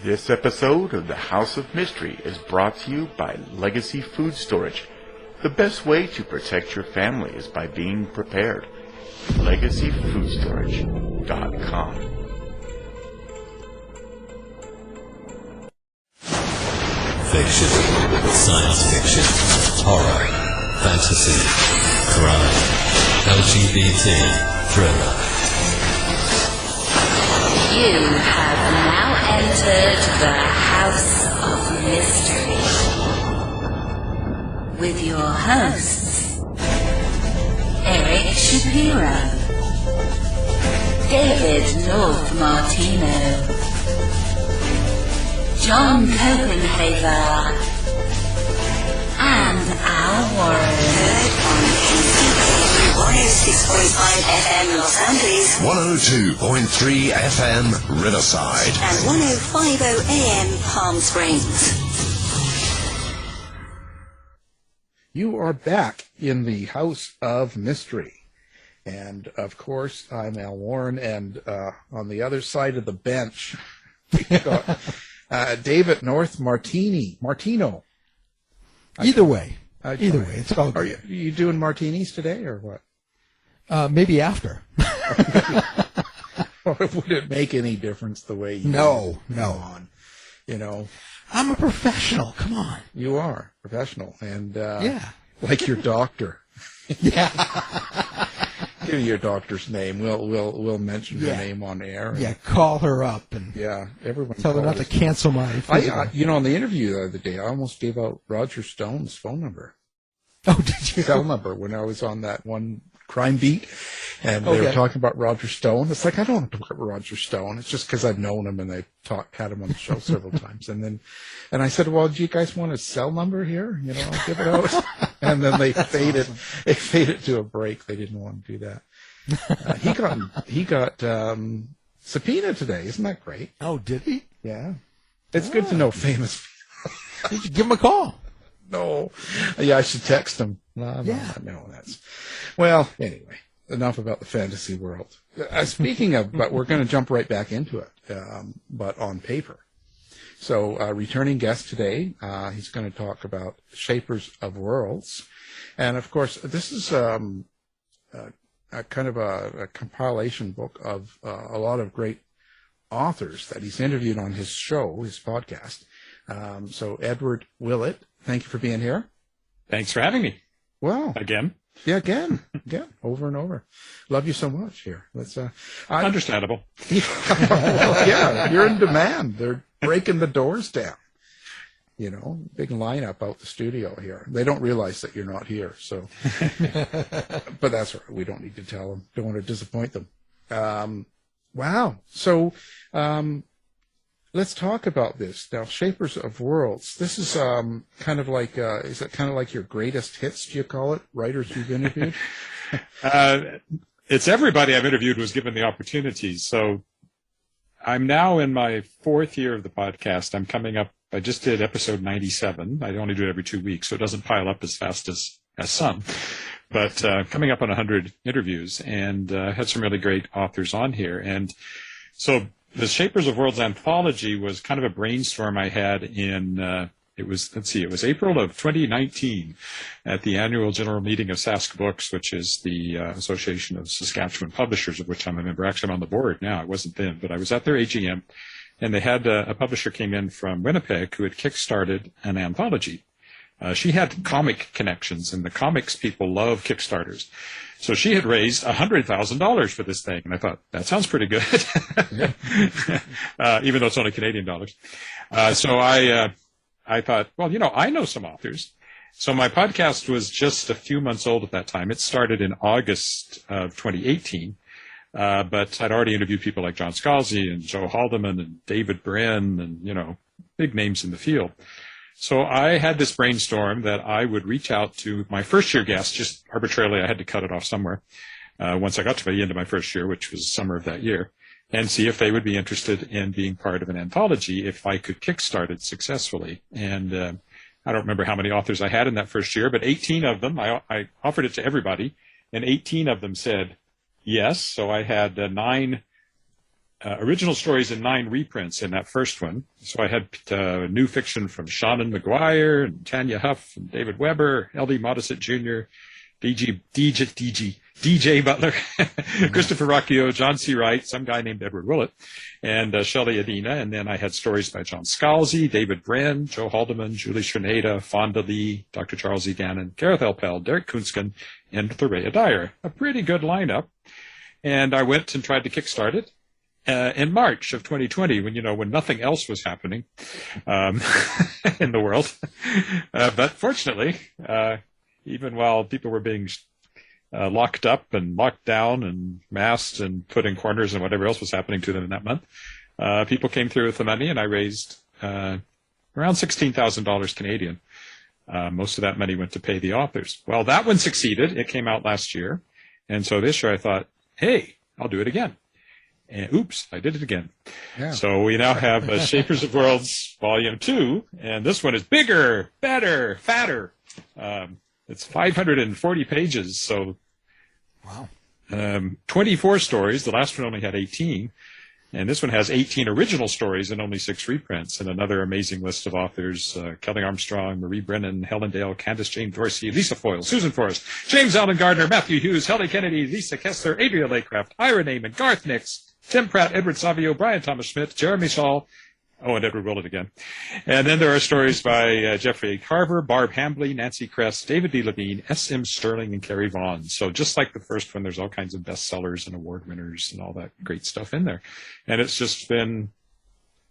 This episode of the House of Mystery is brought to you by Legacy Food Storage. The best way to protect your family is by being prepared. LegacyFoodStorage.com. Fiction, science fiction, horror, fantasy, crime, LGBT, thriller. You have now entered the House of Mystery with your hosts, Eric Shapiro, David North Martino, John Copenhaver, and Al Warren. Heard on KCK 106.5 FM Los Angeles, 102.3 FM Riverside, and 105.0 AM Palm Springs. You are back in the House of Mystery. And, of course, I'm Al Warren, and on the other side of the bench, we've got David North Martino. Either way, it's all good. Are you doing martinis today, or what? Maybe after. Would it make any difference the way you No. on? You know, I'm a professional. Come on. you are professional, and Yeah. like your doctor. Yeah. Give me your doctor's name. We'll mention her name on air. Yeah. Call her up and Everyone tell her not to calls. cancel my. On the interview the other day, I almost gave out Roger Stone's phone number. Oh, did you? Cell number when I was on that one crime beat, and they were talking about Roger Stone. It's like, I don't want to talk about Roger Stone. It's just because I've known him and they've had him on the show several times. And I said, well, do you guys want his cell number here? I'll give it out. And then they faded to a break. They didn't want to do that. He got subpoenaed today. Isn't that great? Oh, did he? Yeah. It's good to know famous people. You should give him a call. No. Yeah, I should text him. No, well, anyway, enough about the fantasy world. Speaking of, but we're going to jump right back into it, but on paper. So, returning guest today, he's going to talk about Shapers of Worlds. And, of course, this is a kind of a compilation book of a lot of great authors that he's interviewed on his show, his podcast. So, Edward Willett, thank you for being here. Thanks for having me. Well, again, over and over. Love you so much here. Let's understandable. Well, you're in demand. They're breaking the doors down. Big lineup out the studio here. They don't realize that you're not here, so. But that's all right. We don't need to tell them. Don't want to disappoint them. Wow. So, let's talk about this now. Shapers of Worlds. This is kind of like is it kind of like your greatest hits? Do you call it? Writers you've interviewed. It's everybody I've interviewed was given the opportunity. So I'm now in my fourth year of the podcast. I'm coming up. I just did episode 97. I only do it every 2 weeks, so it doesn't pile up as fast as some. But coming up on 100 interviews, and had some really great authors on here. And so the Shapers of Worlds anthology was kind of a brainstorm I had in, it was April of 2019 at the annual general meeting of Sask Books, which is the Association of Saskatchewan Publishers, of which I'm a member. Actually, I'm on the board now. I wasn't then, but I was at their AGM, and they had a publisher came in from Winnipeg who had kickstarted an anthology. She had comic connections, and the comics people love Kickstarters. So she had raised $100,000 for this thing, and I thought, that sounds pretty good, even though it's only Canadian dollars. So I thought, well, I know some authors. So my podcast was just a few months old at that time. It started in August of 2018, but I'd already interviewed people like John Scalzi and Joe Haldeman and David Brennan and, big names in the field. So I had this brainstorm that I would reach out to my first-year guests, just arbitrarily. I had to cut it off somewhere once I got to the end of my first year, which was summer of that year, and see if they would be interested in being part of an anthology if I could kickstart it successfully. And I don't remember how many authors I had in that first year, but 18 of them, I offered it to everybody, and 18 of them said yes. So I had 9 original stories and 9 reprints in that first one. So I had new fiction from Seanan McGuire and Tanya Huff and David Weber, L.D. Modisett Jr., DJ Butler, Christopher Rocchio, John C. Wright, some guy named Edward Willett, and Shelley Adina. And then I had stories by John Scalzi, David Brennan, Joe Haldeman, Julie Shernada, Fonda Lee, Dr. Charles E. Gannon, Gareth L. Pell, Derek Kunskin, and Thorea Dyer. A pretty good lineup. And I went and tried to kickstart it in March of 2020, when nothing else was happening in the world. But fortunately, even while people were being locked up and locked down and masked and put in corners and whatever else was happening to them in that month, people came through with the money, and I raised around $16,000 Canadian. Most of that money went to pay the authors. Well, that one succeeded. It came out last year. And so this year I thought, hey, I'll do it again. And oops, I did it again. Yeah. So we now have Shapers of Worlds Volume 2, and this one is bigger, better, fatter. It's 540 pages, so wow. 24 stories. The last one only had 18, and this one has 18 original stories and only 6 reprints, and another amazing list of authors: Kelley Armstrong, Marie Brennan, Helen Dale, Candas Jane Dorsey, Lisa Foyle, Susan Forrest, James Allen Gardner, Matthew Hughes, Heli Kennedy, Lisa Kessler, Adria Laycraft, Ira Nayman, Garth Nix, Tim Pratt, Edward Savio, Bryan Thomas Schmidt, Jeremy Szal, and Edward Willett again. And then there are stories by Jeffrey Carver, Barb Hambley, Nancy Kress, David D. Levine, S.M. Sterling, and Carrie Vaughn. So just like the first one, there's all kinds of bestsellers and award winners and all that great stuff in there. And it's just been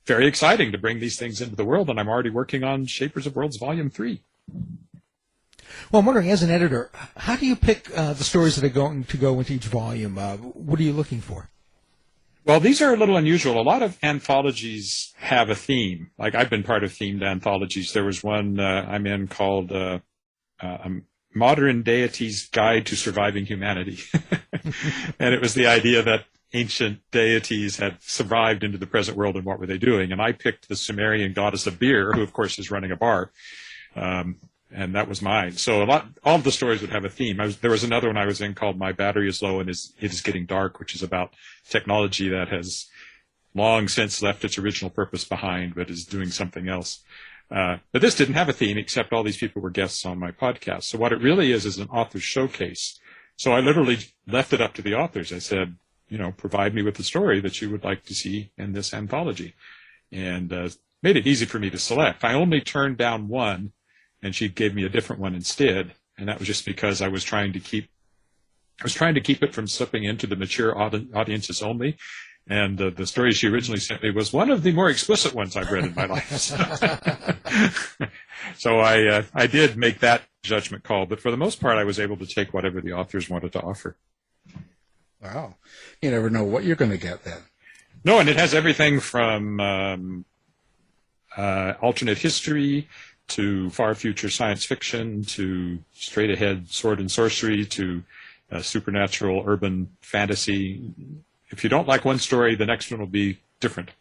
very exciting to bring these things into the world, and I'm already working on Shapers of Worlds Volume 3. Well, I'm wondering, as an editor, how do you pick the stories that are going to go into each volume? What are you looking for? Well, these are a little unusual. A lot of anthologies have a theme. Like, I've been part of themed anthologies. There was one I'm in called Modern Deities' Guide to Surviving Humanity. And it was the idea that ancient deities had survived into the present world, and what were they doing? And I picked the Sumerian goddess of beer, who, of course, is running a bar. And that was mine. So all of the stories would have a theme. There was another one I was in called My Battery is Low and It is Getting Dark, which is about technology that has long since left its original purpose behind, but is doing something else. But this didn't have a theme, except all these people were guests on my podcast. So what it really is an author's showcase. So I literally left it up to the authors. I said, provide me with the story that you would like to see in this anthology. And made it easy for me to select. I only turned down one, and she gave me a different one instead, and that was just because I was trying to keep it from slipping into the mature audiences only. And the story she originally sent me was one of the more explicit ones I've read in my life. So I did make that judgment call, but for the most part, I was able to take whatever the authors wanted to offer. Wow. You never know what you're going to get then. No, and it has everything from alternate history to far future science fiction, to straight ahead sword and sorcery, to supernatural urban fantasy. If you don't like one story, the next one will be different.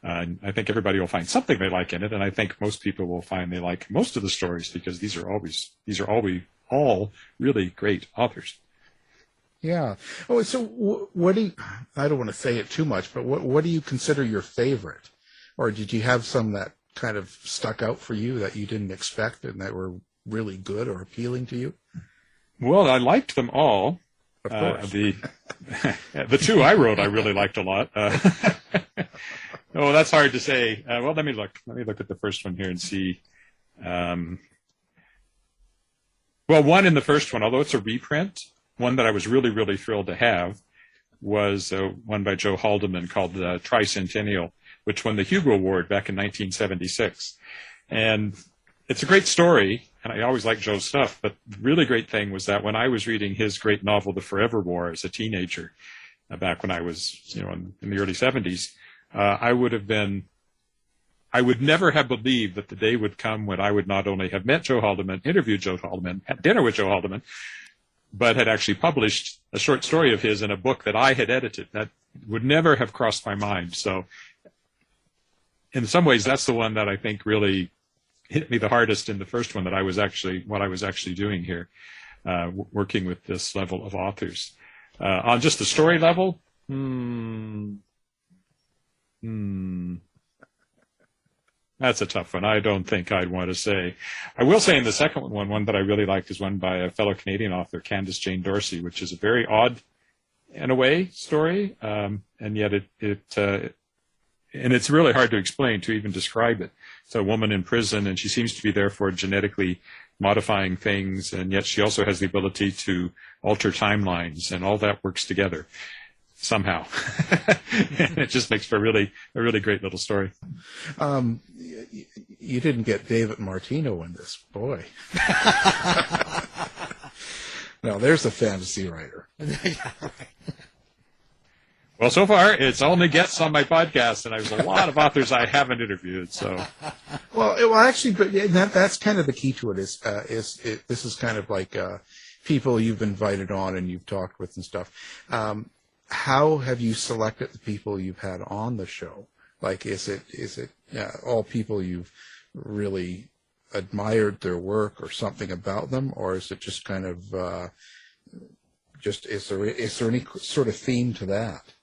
I think everybody will find something they like in it, and I think most people will find they like most of the stories, because these are all really great authors. Yeah. Oh, so what do you, I don't want to say it too much, but what do you consider your favorite? Or did you have some that kind of stuck out for you that you didn't expect and that were really good or appealing to you? Well, I liked them all. Of course. The two I wrote I really liked a lot. Oh, that's hard to say. Well, let me look at the first one here and see. Well, one in the first one, although it's a reprint, one that I was really, really thrilled to have was one by Joe Haldeman called Tri-Centennial, which won the Hugo Award back in 1976. And it's a great story, and I always like Joe's stuff, but the really great thing was that when I was reading his great novel, The Forever War, as a teenager, back when I was, in the early 70s, I would never have believed that the day would come when I would not only have met Joe Haldeman, interviewed Joe Haldeman, had dinner with Joe Haldeman, but had actually published a short story of his in a book that I had edited. That would never have crossed my mind. So in some ways, that's the one that I think really hit me the hardest in the first one, what I was actually doing here, working with this level of authors. On just the story level, That's a tough one. I don't think I'd want to say. I will say in the second one that I really liked is one by a fellow Canadian author, Candas Jane Dorsey, which is a very odd, in a way, story, and yet and it's really hard to explain, to even describe it. It's a woman in prison, and she seems to be there for genetically modifying things, and yet she also has the ability to alter timelines, and all that works together somehow. And it just makes for a really great little story. You didn't get David Martino in this, boy. No, there's a fantasy writer. Yeah, right. Well, so far, it's only guests on my podcast, and there's a lot of authors I haven't interviewed. So, well, actually, but that's kind of the key to it. This is kind of like people you've invited on and you've talked with and stuff. How have you selected the people you've had on the show? Like, is it all people you've really admired their work or something about them, or is it just kind of is there any sort of theme to that?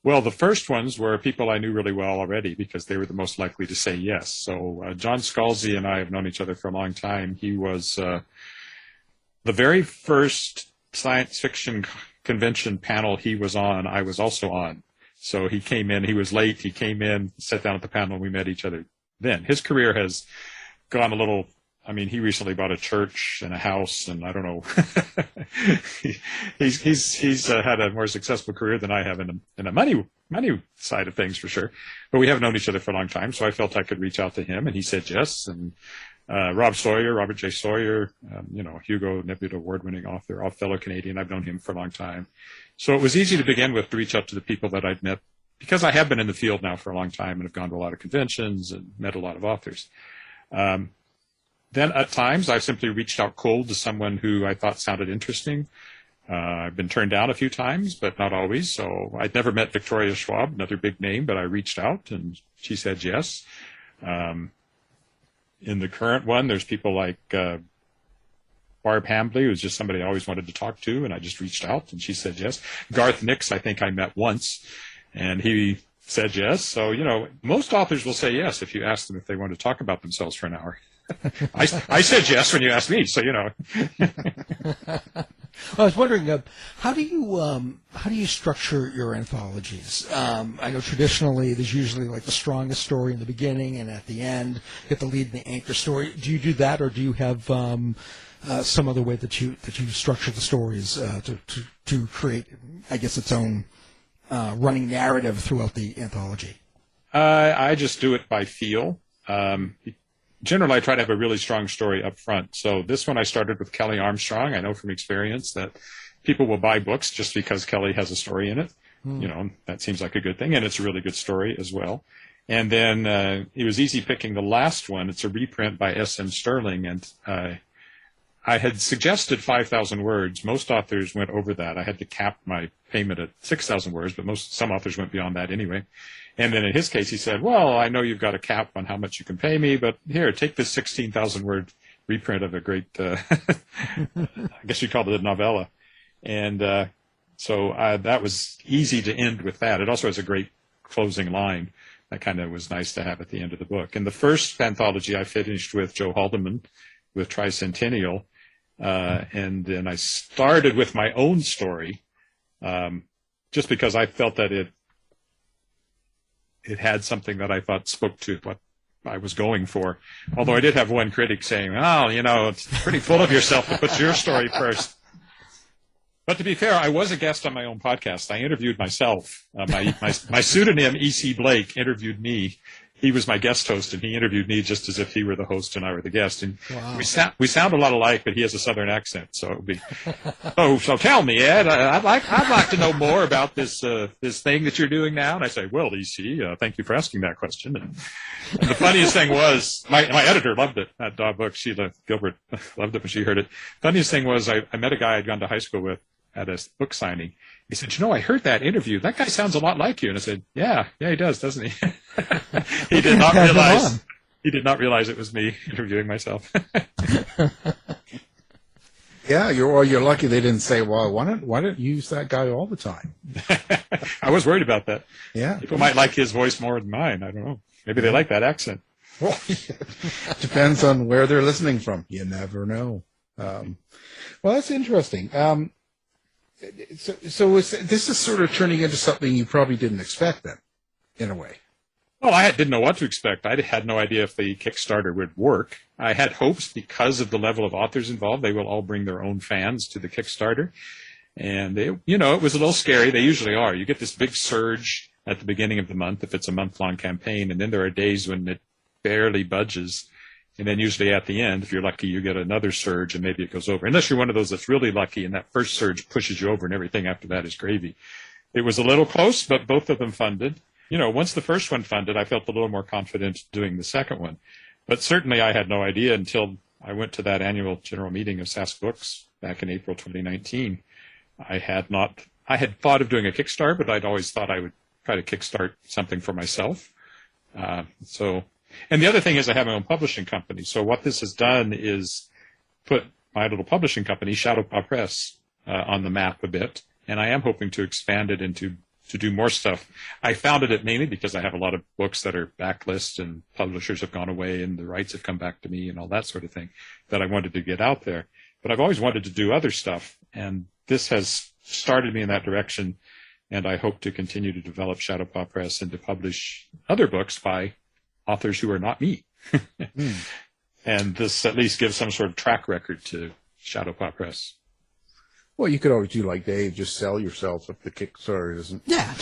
Well, the first ones were people I knew really well already because they were the most likely to say yes. So John Scalzi and I have known each other for a long time. He was the very first science fiction convention panel he was on, I was also on. So he came in, he was late, he came in, sat down at the panel, and we met each other then. His career has gone a little, I mean, he recently bought a church and a house, and I don't know. he's had a more successful career than I have in a money side of things, for sure. But we have known each other for a long time, so I felt I could reach out to him, and he said yes. And Robert J. Sawyer, Hugo Nebula Award-winning author, all fellow Canadian. I've known him for a long time. So it was easy to begin with to reach out to the people that I'd met, because I have been in the field now for a long time and have gone to a lot of conventions and met a lot of authors. Then at times I've simply reached out cold to someone who I thought sounded interesting. I've been turned down a few times, but not always. So I'd never met Victoria Schwab, another big name, but I reached out and she said yes. In the current one, there's people like Barb Hambley, who's just somebody I always wanted to talk to, and I just reached out and she said yes. Garth Nix, I think I met once, and he said yes. So, most authors will say yes if you ask them if they want to talk about themselves for an hour. I said yes when you asked me, so I was wondering, how do you structure your anthologies? I know traditionally there's usually like the strongest story in the beginning, and at the end you get the lead and the anchor story. Do you do that, or do you have some other way that you structure the stories to create, I guess, its own running narrative throughout the anthology? I just do it by feel. Generally, I try to have a really strong story up front. So this one I started with Kelley Armstrong. I know from experience that people will buy books just because Kelley has a story in it. That seems like a good thing, and it's a really good story as well. And then it was easy picking the last one. It's a reprint by S.M. Sterling, and I had suggested 5,000 words. Most authors went over that. I had to cap my payment at 6,000 words, but some authors went beyond that anyway. And then in his case, he said, well, I know you've got a cap on how much you can pay me, but here, take this 16,000-word reprint of a great, I guess you'd call it a novella. And so that was easy to end with that. It also has a great closing line that kind of was nice to have at the end of the book. And the first anthology I finished with Joe Haldeman with Tri-Centennial, and then I started with my own story, just because I felt that it had something that I thought spoke to what I was going for. Although I did have one critic saying, oh, it's pretty full of yourself to put your story first. But to be fair, I was a guest on my own podcast. I interviewed myself. My pseudonym, E.C. Blake, interviewed me. He was my guest host, and he interviewed me just as if he were the host and I were the guest. And wow. we sound a lot alike, but he has a Southern accent, so it would be. So tell me, Ed, I'd like to know more about this thing that you're doing now. And I say, well, EC, thank you for asking that question. And the funniest thing was, my editor loved it. That book, Sheila Gilbert, loved it when she heard it. Funniest thing was, I met a guy I'd gone to high school with at a book signing. He said, I heard that interview. That guy sounds a lot like you. And I said, yeah, he does, doesn't he? He did not realize it was me interviewing myself. Yeah, you're lucky they didn't say, well, why don't you use that guy all the time? I was worried about that. Yeah. People might like his voice more than mine. I don't know. Maybe they like that accent. Well, depends on where they're listening from. You never know. Well, that's interesting. So this is sort of turning into something you probably didn't expect then, in a way. Well, I didn't know what to expect. I had no idea if the Kickstarter would work. I had hopes because of the level of authors involved. They will all bring their own fans to the Kickstarter. And it was a little scary. They usually are. You get this big surge at the beginning of the month if it's a month-long campaign, and then there are days when it barely budges. And then usually at the end, if you're lucky, you get another surge and maybe it goes over. Unless you're one of those that's really lucky and that first surge pushes you over and everything after that is gravy. It was a little close, but both of them funded. Once the first one funded, I felt a little more confident doing the second one. But certainly I had no idea until I went to that annual general meeting of Sask Books back in April 2019. I had thought of doing a Kickstarter, but I'd always thought I would try to kickstart something for myself. And the other thing is I have my own publishing company. So what this has done is put my little publishing company, Shadowpaw Press, on the map a bit. And I am hoping to expand it to do more stuff. I founded it mainly because I have a lot of books that are backlist and publishers have gone away and the rights have come back to me and all that sort of thing that I wanted to get out there. But I've always wanted to do other stuff. And this has started me in that direction. And I hope to continue to develop Shadowpaw Press and to publish other books by authors who are not me. And this at least gives some sort of track record to Shadowpaw Press. Well, you could always do like Dave, just sell yourself if the Kickstarter doesn't. Yeah.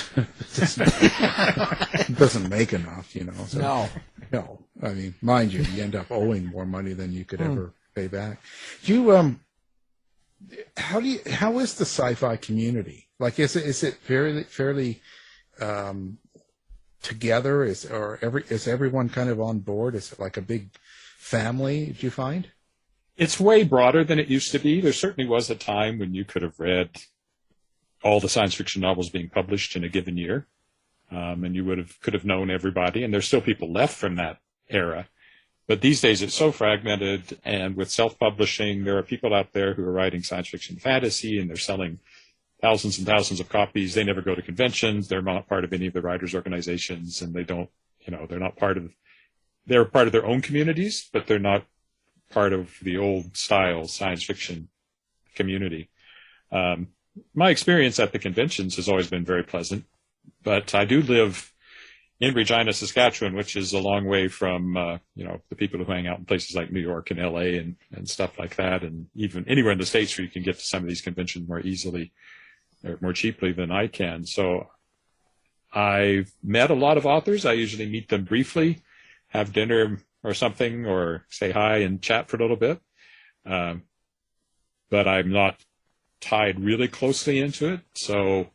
doesn't make enough, So, No. I mean, mind you end up owing more money than you could ever pay back. Do you how is the sci-fi community? Like, is it fairly together? Is everyone kind of on board? Is it like a big family? Do you find? It's way broader than it used to be. There certainly was a time when you could have read all the science fiction novels being published in a given year, and you could have known everybody. And there's still people left from that era. But these days it's so fragmented, and with self-publishing, there are people out there who are writing science fiction fantasy, and they're selling thousands and thousands of copies. They never go to conventions. They're not part of any of the writers' organizations, and they don't, they're not they're part of their own communities, but they're not part of the old style science fiction community. My experience at the conventions has always been very pleasant, but I do live in Regina, Saskatchewan, which is a long way from, the people who hang out in places like New York and LA and stuff like that. And even anywhere in the States where you can get to some of these conventions more easily or more cheaply than I can. So I've met a lot of authors. I usually meet them briefly, have dinner or something, or say hi and chat for a little bit. But I'm not tied really closely into it. So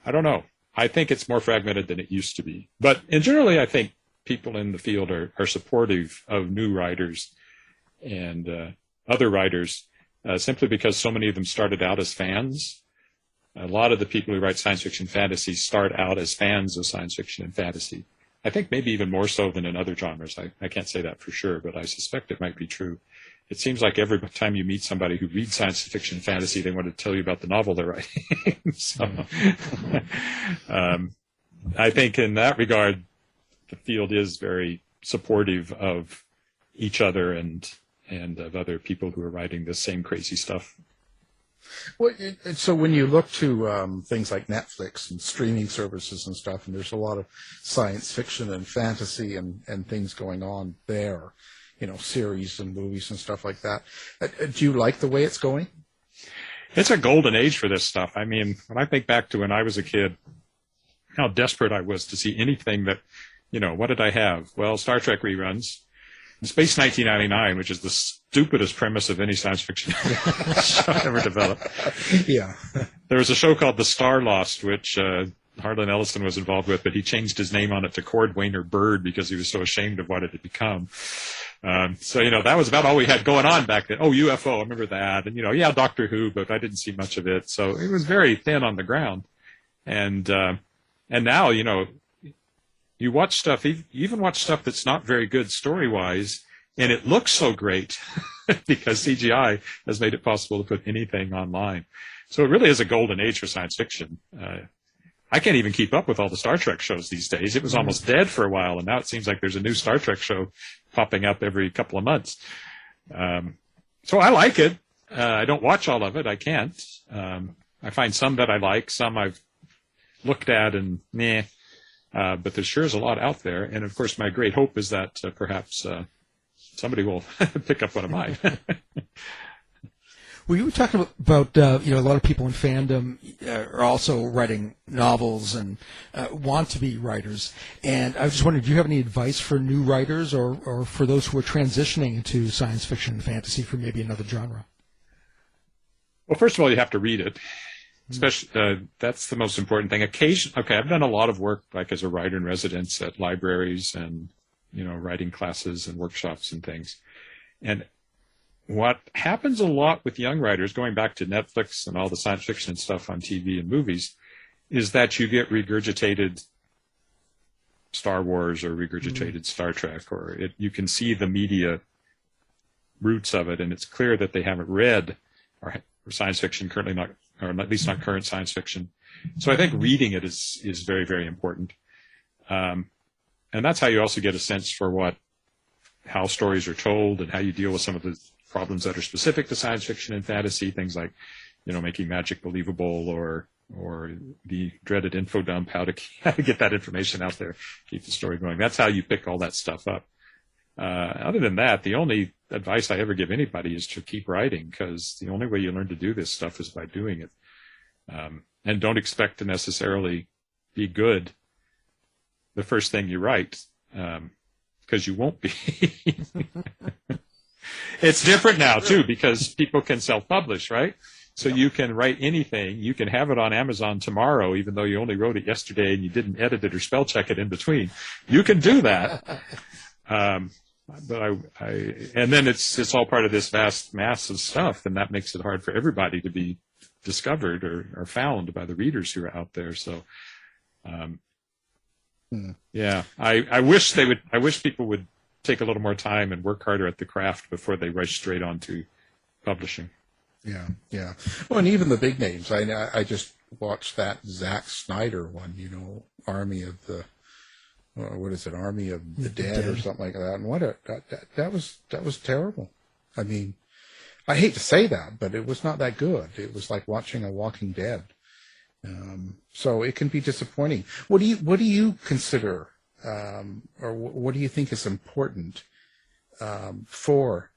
I don't know. I think it's more fragmented than it used to be. But generally, I think people in the field are supportive of new writers and other writers simply because so many of them started out as fans. A lot of the people who write science fiction fantasy start out as fans of science fiction and fantasy. I think maybe even more so than in other genres. I can't say that for sure, but I suspect it might be true. It seems like every time you meet somebody who reads science fiction and fantasy, they want to tell you about the novel they're writing. So I think in that regard, the field is very supportive of each other and of other people who are writing the same crazy stuff. Well, so when you look to things like Netflix and streaming services and stuff, and there's a lot of science fiction and fantasy and things going on there, series and movies and stuff like that. Do you like the way it's going? It's a golden age for this stuff. I mean, when I think back to when I was a kid, how desperate I was to see anything that, what did I have? Well, Star Trek reruns, Space 1999, which is the stupidest premise of any science fiction show ever developed. Yeah. There was a show called The Star Lost, which Harlan Ellison was involved with, but he changed his name on it to Cordwainer Bird because he was so ashamed of what it had become. So that was about all we had going on back then. Oh, UFO, I remember that. And, Doctor Who, but I didn't see much of it. So it was very thin on the ground. And now, you watch stuff, you even watch stuff that's not very good story-wise, And it looks so great because CGI has made it possible to put anything online. So it really is a golden age for science fiction. I can't even keep up with all the Star Trek shows these days. It was almost dead for a while, and now it seems like there's a new Star Trek show popping up every couple of months. So I like it. I don't watch all of it. I can't. I find some that I like, some I've looked at and meh. But there sure is a lot out there. And, of course, my great hope is that perhaps somebody will pick up one of mine. Well, you were talking about a lot of people in fandom are also writing novels and want to be writers. And I was just wondering, do you have any advice for new writers or for those who are transitioning into science fiction and fantasy for maybe another genre? Well, first of all, you have to read it. Especially, that's the most important thing. I've done a lot of work like as a writer in residence at libraries and, writing classes and workshops and things. And what happens a lot with young writers, going back to Netflix and all the science fiction stuff on TV and movies, is that you get regurgitated Star Wars or regurgitated Star Trek, or you can see the media roots of it, and it's clear that they haven't read or science fiction currently, not, or at least not current science fiction. So I think reading it is very, very important. And that's how you also get a sense for how stories are told and how you deal with some of the problems that are specific to science fiction and fantasy, things like, making magic believable or the dreaded info dump, how to get that information out there, keep the story going. That's how you pick all that stuff up. Other than that, the only advice I ever give anybody is to keep writing, because the only way you learn to do this stuff is by doing it. And don't expect to necessarily be good the first thing you write, because you won't be. It's different now, too, because people can self-publish, right? So you can write anything. You can have it on Amazon tomorrow, even though you only wrote it yesterday and you didn't edit it or spell check it in between. You can do that. But and then it's all part of this vast mass of stuff, and that makes it hard for everybody to be discovered or found by the readers who are out there. So, yeah, I wish people would take a little more time and work harder at the craft before they rush straight on to publishing. Yeah. Well, and even the big names. I just watched that Zack Snyder one, Army of the, what is it, Army of the Dead or something like that. And that was terrible. I mean, I hate to say that, but it was not that good. It was like watching a Walking Dead. So it can be disappointing. What do you consider, or what do you think is important for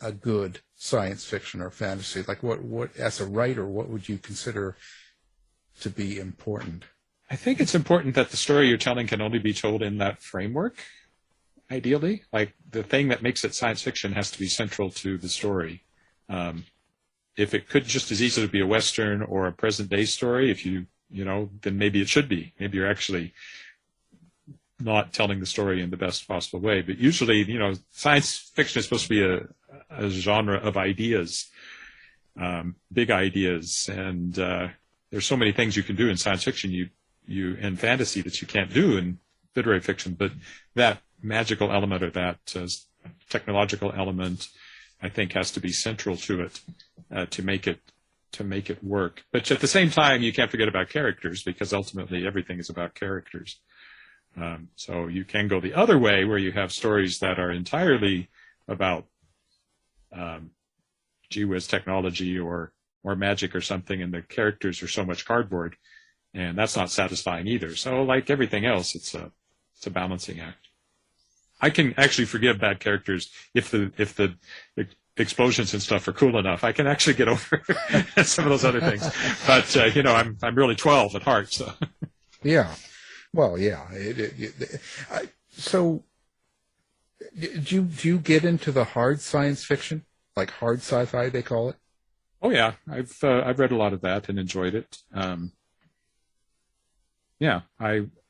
a good science fiction or fantasy? Like what as a writer, what would you consider to be important? I think it's important that the story you're telling can only be told in that framework, ideally. Like, the thing that makes it science fiction has to be central to the story. If it could just as easily be a Western or a present-day story, then maybe it should be. Maybe you're actually not telling the story in the best possible way. But usually, science fiction is supposed to be a genre of ideas, big ideas. And there's so many things you can do in science fiction and fantasy that you can't do in literary fiction. But that magical element or that technological element, I think, has to be central to it to make it work. But at the same time, you can't forget about characters, because ultimately everything is about characters. So you can go the other way, where you have stories that are entirely about gee whiz technology or magic or something, and the characters are so much cardboard, and that's not satisfying either. So, like everything else, it's a balancing act. I can actually forgive bad characters if the explosions and stuff are cool enough. I can actually get over some of those other things. But I'm really 12 at heart. So yeah, well, yeah. So, do you get into the hard science fiction, like hard sci-fi they call it? Oh yeah, I've read a lot of that and enjoyed it.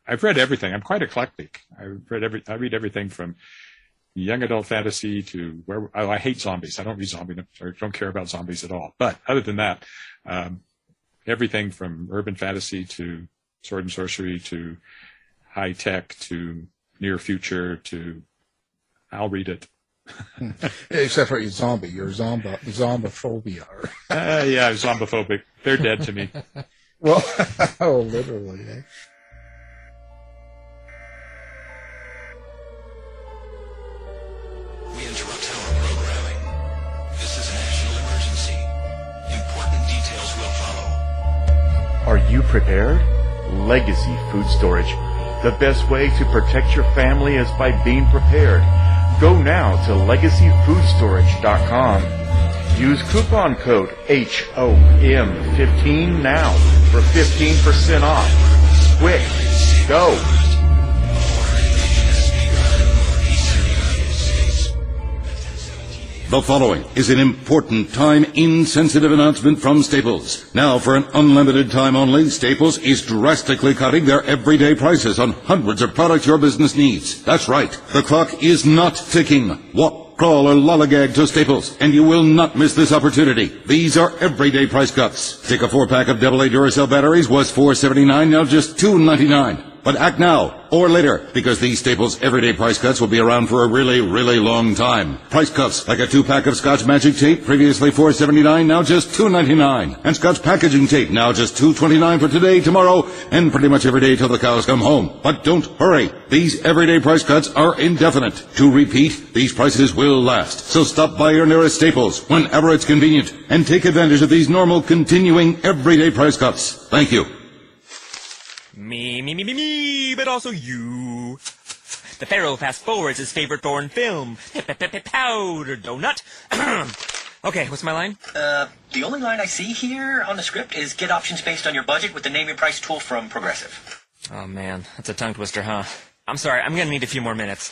I've read everything. I'm quite eclectic. I read everything from young adult fantasy to I hate zombies. I don't read zombies or don't care about zombies at all. But other than that, everything from urban fantasy to sword and sorcery to high tech to near future to I'll read it. Except for your zombie, your zombophobia. Yeah, I'm zombophobic. They're dead to me. Well, oh, literally, eh? We interrupt our programming. This is a national emergency. Important details will follow. Are you prepared? Legacy Food Storage. The best way to protect your family is by being prepared. Go now to legacyfoodstorage.com. Use coupon code HOM15 now for 15% off. Quick, go! The following is an important time-insensitive announcement from Staples. Now, for an unlimited time only, Staples is drastically cutting their everyday prices on hundreds of products your business needs. That's right. The clock is not ticking. Walk, crawl, or lollygag to Staples, and you will not miss this opportunity. These are everyday price cuts. Take a 4-pack of AA Duracell batteries was $4.79, now just $2.99. But act now or later, because these Staples everyday price cuts will be around for a really, really long time. Price cuts like a 2-pack of Scotch Magic Tape, previously $4.79, now just $2.99. And Scotch Packaging Tape, now just $2.29 for today, tomorrow, and pretty much every day till the cows come home. But don't hurry. These everyday price cuts are indefinite. To repeat, these prices will last. So stop by your nearest Staples whenever it's convenient and take advantage of these normal, continuing everyday price cuts. Thank you. Me, but also you. The Pharaoh fast forwards his favorite foreign film, Powder Donut. Okay, what's my line? The only line I see here on the script is get options based on your budget with the name your price tool from Progressive. Oh man, that's a tongue twister, huh? I'm sorry, I'm gonna need a few more minutes.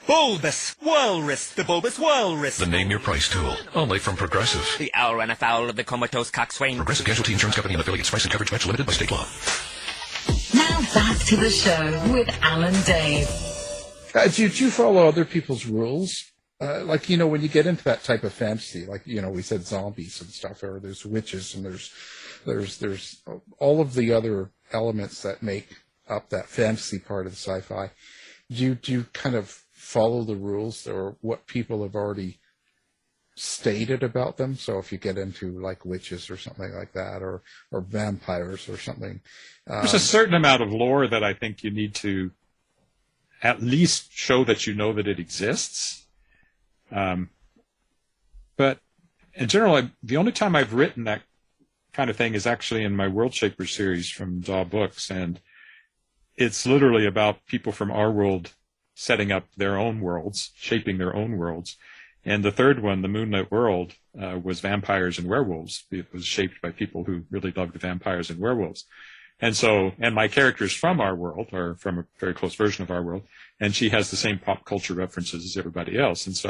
Bulbous Walrus, the Bulbous Walrus. The Name Your Price tool, only from Progressive. The owl ran afoul of the comatose coxswain. Progressive Casualty Insurance Company and affiliates. Price and coverage match limited by state law. Now back to the show with Alan Dave. Do you follow other people's rules? Like, when you get into that type of fantasy, like, we said zombies and stuff, or there's witches and there's all of the other elements that make up that fantasy part of the sci-fi. Do you kind of follow the rules or what people have already stated about them? So if you get into like witches or something like that, or vampires or something. There's a certain amount of lore that I think you need to at least show that you know that it exists. But in general, the only time I've written that kind of thing is actually in my Worldshapers series from Daw Books, and it's literally about people from our world setting up their own worlds, shaping their own worlds. And the third one, The Moonlit World, was vampires and werewolves. It was shaped by people who really loved vampires and werewolves. And my characters from our world, or from a very close version of our world, and she has the same pop culture references as everybody else. And so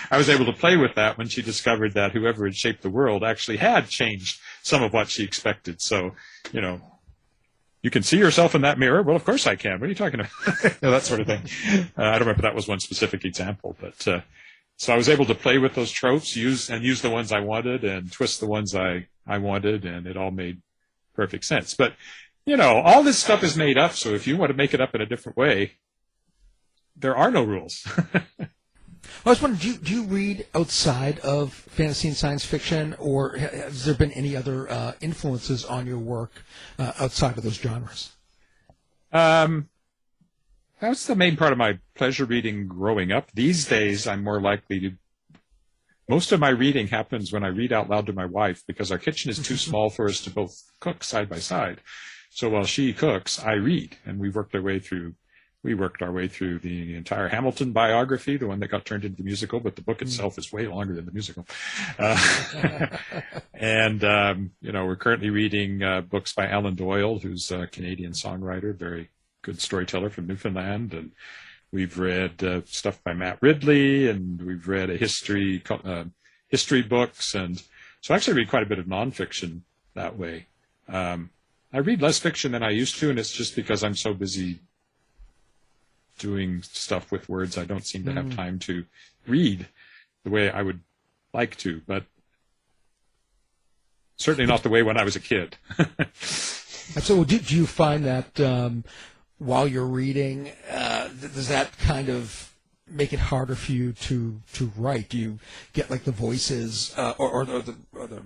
I was able to play with that when she discovered that whoever had shaped the world actually had changed some of what she expected. So, you can see yourself in that mirror. Well, of course I can. What are you talking about? That sort of thing. I don't remember if that was one specific example, but so I was able to play with those tropes, use the ones I wanted and twist the ones I wanted, and it all made perfect sense. But, all this stuff is made up, so if you want to make it up in a different way, there are no rules. I was wondering, do you read outside of fantasy and science fiction, or has there been any other influences on your work outside of those genres? That was the main part of my pleasure reading growing up. These days, I'm more likely to... Most of my reading happens when I read out loud to my wife, because our kitchen is too small for us to both cook side by side. So while she cooks, I read, and we worked our way through the entire Hamilton biography, the one that got turned into the musical, but the book itself is way longer than the musical. And we're currently reading books by Alan Doyle, who's a Canadian songwriter, very good storyteller from Newfoundland, and we've read stuff by Matt Ridley, and we've read history books, and so I actually read quite a bit of nonfiction that way. I read less fiction than I used to, and it's just because I'm so busy doing stuff with words. I don't seem to have time to read the way I would like to, but certainly not the way when I was a kid. So do you find that while you're reading, does that kind of make it harder for you to write? Do you get like the voices or the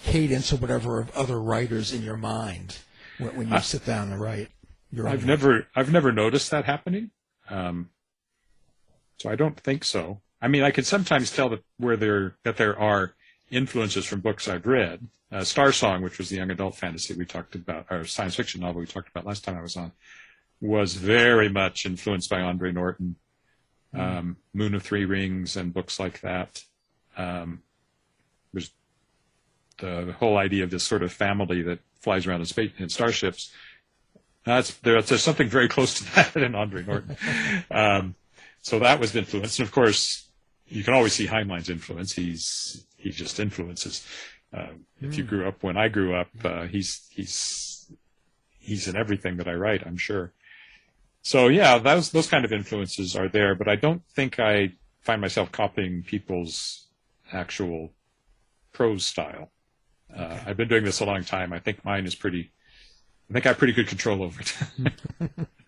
cadence or whatever of other writers in your mind when you sit down and write? I've never noticed that happening, so I don't think so. I mean, I can sometimes tell that there are influences from books I've read. Star Song, which was the young adult fantasy we talked about, or science fiction novel we talked about last time I was on, was very much influenced by Andre Norton, Moon of Three Rings, and books like that. There's the whole idea of this sort of family that flies around in starships. There's something very close to that in Andre Norton. So that was influence. And of course, you can always see Heinlein's influence. He just influences. If you grew up when I grew up, he's in everything that I write, I'm sure. So yeah, those kind of influences are there, but I don't think I find myself copying people's actual prose style. I've been doing this a long time. I think I have pretty good control over it.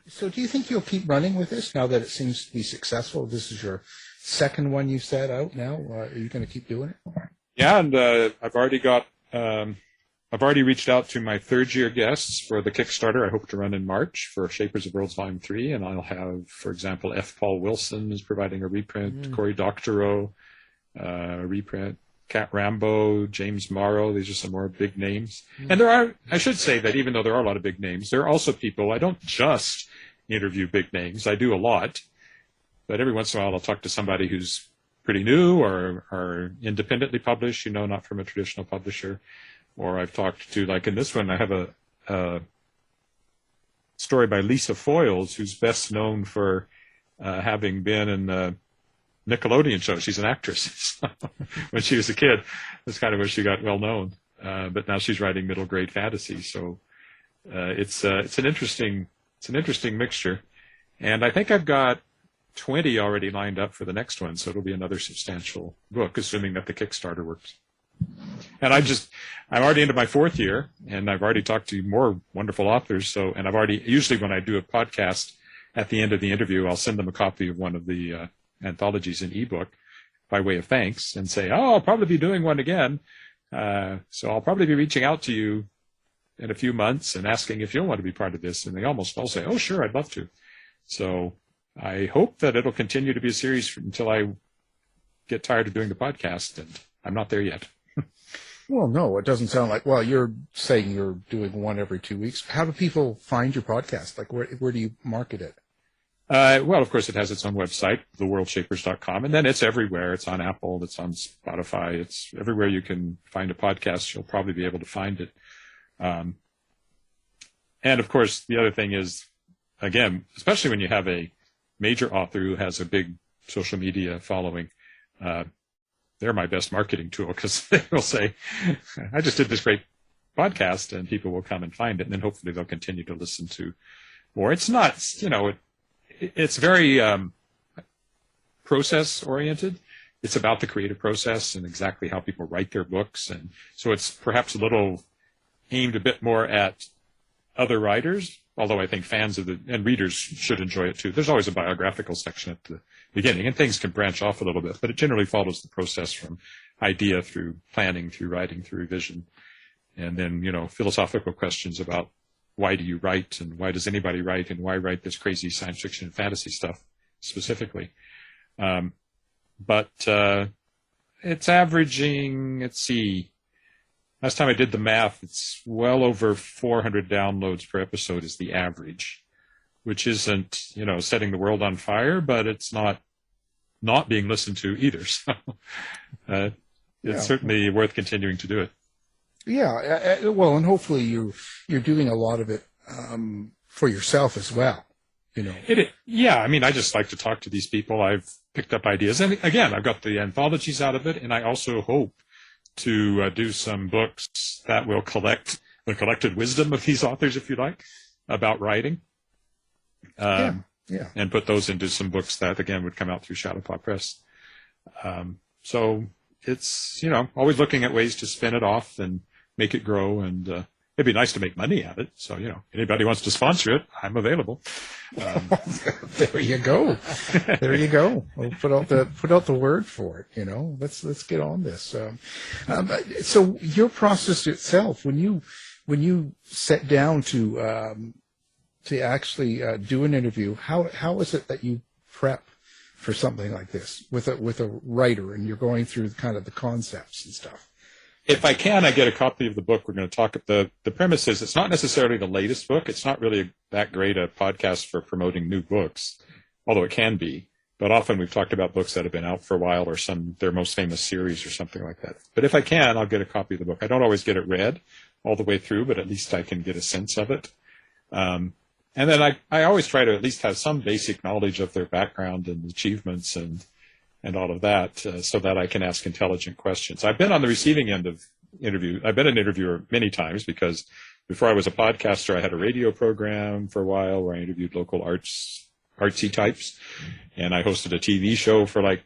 So do you think you'll keep running with this now that it seems to be successful? This is your second one you set out now. Are you going to keep doing it? Yeah, and I've already reached out to my third-year guests for the Kickstarter I hope to run in March for Shapers of Worlds Volume 3, and I'll have, for example, F. Paul Wilson is providing a reprint, Cory Doctorow, reprint, Cat Rambo, James Morrow. These are some more big names. And I should say that even though there are a lot of big names, there are also people, I don't just interview big names, I do a lot, but every once in a while I'll talk to somebody who's pretty new or independently published, not from a traditional publisher. Or I've talked to, like in this one, I have a story by Lisa Foyles, who's best known for having been in the Nickelodeon show. She's an actress. When she was a kid, that's kind of where she got well known. But now she's writing middle grade fantasy. So it's an interesting mixture. And I think I've got 20 already lined up for the next one, so it'll be another substantial book, assuming that the Kickstarter works. And I'm already into my fourth year, and I've already talked to more wonderful authors. And usually when I do a podcast, at the end of the interview, I'll send them a copy of one of the anthologies in ebook by way of thanks and say, I'll probably be doing one again. So I'll probably be reaching out to you in a few months and asking if you'll want to be part of this. And they almost all say, oh, sure, I'd love to. So I hope that it'll continue to be a series until I get tired of doing the podcast, and I'm not there yet. Well, no, it doesn't sound like, you're saying you're doing one every 2 weeks. How do people find your podcast? Like, where do you market it? Well, of course, it has its own website, theworldshapers.com, and then it's everywhere. It's on Apple, it's on Spotify, it's everywhere you can find a podcast. You'll probably be able to find it. And, of course, the other thing is, again, especially when you have a major author who has a big social media following, they're my best marketing tool, because they will say, I just did this great podcast, and people will come and find it, and then hopefully they'll continue to listen to more. It's not, it's very process-oriented. It's about the creative process and exactly how people write their books, and so it's perhaps a little aimed a bit more at other writers, although I think fans and readers should enjoy it too. There's always a biographical section at the beginning, and things can branch off a little bit, but it generally follows the process from idea through planning, through writing, through revision, and then, philosophical questions about why do you write, and why does anybody write, and why write this crazy science fiction and fantasy stuff specifically. But it's averaging, let's see, last time I did the math, it's well over 400 downloads per episode is the average, which isn't, setting the world on fire, but it's not being listened to either. So it's certainly worth continuing to do it. Yeah, well, and hopefully you're doing a lot of it for yourself as well. Yeah, I mean, I just like to talk to these people. I've picked up ideas, and again, I've got the anthologies out of it, and I also hope to do some books that will collect the collected wisdom of these authors, if you like, about writing. And put those into some books that, again, would come out through Shadowpaw Press. So it's, always looking at ways to spin it off and make it grow and It'd be nice to make money at it. So, anybody wants to sponsor it, I'm available. There you go. There you go. We'll put out the word for it. Let's get on this. So your process itself, when you sit down to actually do an interview, how is it that you prep for something like this with a writer, and you're going through kind of the concepts and stuff? If I can, I get a copy of the book we're going to talk about. The premise is it's not necessarily the latest book. It's not really that great a podcast for promoting new books, although it can be. But often we've talked about books that have been out for a while or their most famous series or something like that. But if I can, I'll get a copy of the book. I don't always get it read all the way through, but at least I can get a sense of it. And then I always try to at least have some basic knowledge of their background and achievements and all of that, so that I can ask intelligent questions. I've been on the receiving end of interview. I've been an interviewer many times because before I was a podcaster, I had a radio program for a while where I interviewed local artsy types, and I hosted a TV show for like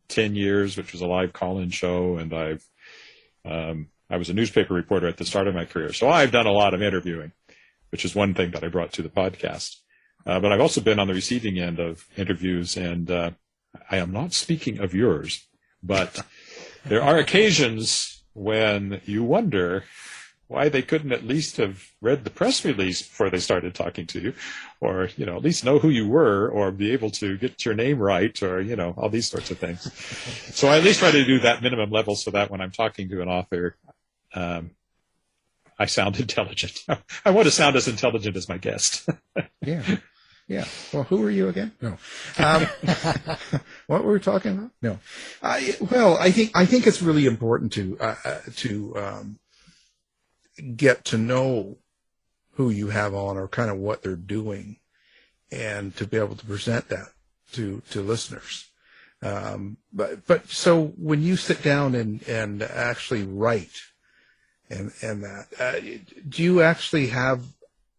10 years, which was a live call-in show, and I was a newspaper reporter at the start of my career. So I've done a lot of interviewing, which is one thing that I brought to the podcast. But I've also been on the receiving end of interviews, and I am not speaking of yours, but there are occasions when you wonder why they couldn't at least have read the press release before they started talking to you, or, at least know who you were, or be able to get your name right, or, all these sorts of things. So I at least try to do that minimum level so that when I'm talking to an author, I sound intelligent. I want to sound as intelligent as my guest. Yeah. Well, who are you again? No. What were we talking about? No. I think it's really important to get to know who you have on, or kind of what they're doing, and to be able to present that to listeners. But so when you sit down and actually write and that, do you actually have